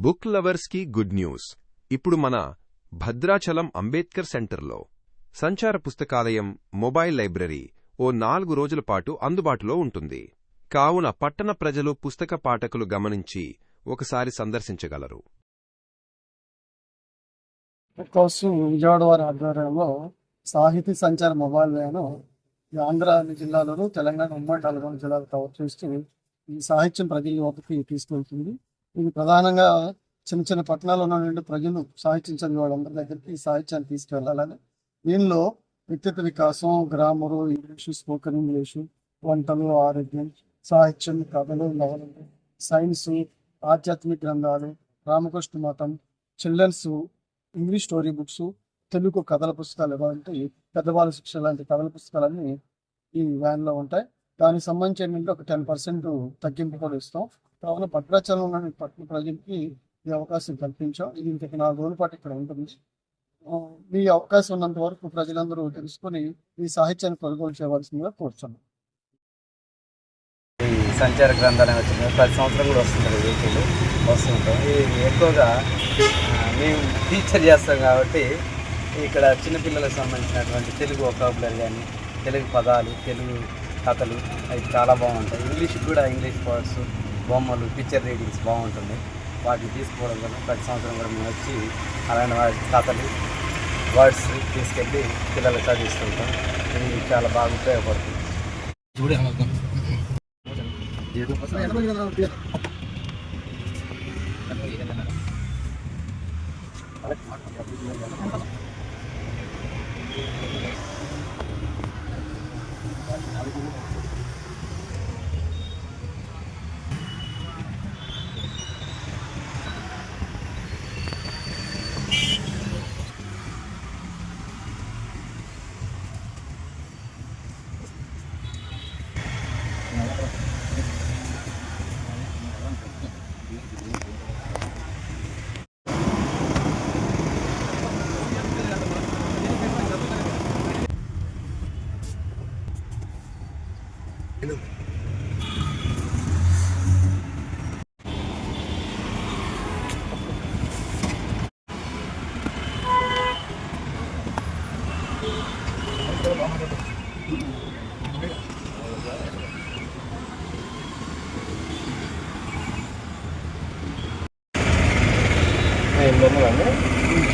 Book lovers కి good news. ఇప్పుడు మన భద్రాచలం అంబేద్కర్ సెంటర్లో సంచార పుస్తకాలయం మొబైల్ లైబ్రరీ ఓ 4 రోజుల పాటు అందుబాటులో ఉంటుంది. కావున పట్టణ ప్రజలు పుస్తక పాఠకులు గమనించి ఒకసారి సందర్శించగలరు. విజయవాడ వారి ఆధ్వర్యంలో సాహితీ సంచార మొబైల్ వ్యాను ఆంధ్ర జిల్లాలోను తెలంగాణ ఉమ్మడి నల్గొండ జిల్లాలో కవర్ చేస్తూ ఈ సాహిత్యం ప్రజల వద్దకు తీసుకెళ్తుంది. ఇది ప్రధానంగా చిన్న చిన్న పట్టణాల్లో ఉన్న ప్రజలు సాహిత్యం చదివే వాళ్ళందరి దగ్గరికి ఈ సాహిత్యాన్ని తీసుకెళ్లాలని, దీనిలో వ్యక్తిత్వ వికాసం, గ్రామరు, ఇంగ్లీషు, స్పోకెన్ ఇంగ్లీషు, వంటలు, ఆరోగ్యం, సాహిత్యం, కథలు, నవలలు, సైన్సు, ఆధ్యాత్మిక గ్రంథాలు, రామకృష్ణ మతం, children's English story books, Telugu కథల పుస్తకాలు ఇవ్వాలంటే పెద్దవాళ్ళ శిక్ష లాంటి కథల పుస్తకాలన్నీ ఈ వ్యాన్లో ఉంటాయి. దానికి సంబంధించి ఏంటంటే ఒక 10% తగ్గింపు కూడా ఇస్తాం. కావున భద్రాచలం ఉన్న పట్టణ ప్రజలకి ఈ అవకాశం కల్పించాం. ఇది ఇంకొక 4 రోజుల పాటు ఇక్కడ ఉంటుంది. మీ అవకాశం ఉన్నంత వరకు ప్రజలందరూ తెలుసుకొని ఈ సాహిత్యాన్ని కొనుగోలు చేయవలసిందిగా కోరుతున్నాం. ఈ సంచార గ్రంథాలయం వచ్చింది ప్రతి సంవత్సరం కూడా వస్తుంటుంది, వెహికల్ వస్తుంటాం. ఇది ఎక్కువగా మేము టీచర్ చేస్తాం కాబట్టి ఇక్కడ చిన్నపిల్లలకు సంబంధించినటువంటి తెలుగు వొకాబులరీ కానీ, తెలుగు పదాలు, తెలుగు కథలు అవి చాలా బాగుంటాయి. ఇంగ్లీష్ కూడా ఇంగ్లీష్ వర్డ్స్, బొమ్మలు, పిక్చర్ రీడింగ్స్ బాగుంటుంది. వాటిని తీసుకోవడం వల్ల ప్రతి సంవత్సరం కూడా మేము వచ్చి అలాంటి వాటి కథలు, వర్డ్స్ తీసుకెళ్ళి పిల్లలకు చదివిస్తుంటాం. ఇది చాలా బాగా ఉపయోగపడుతుంది. ఎన్ని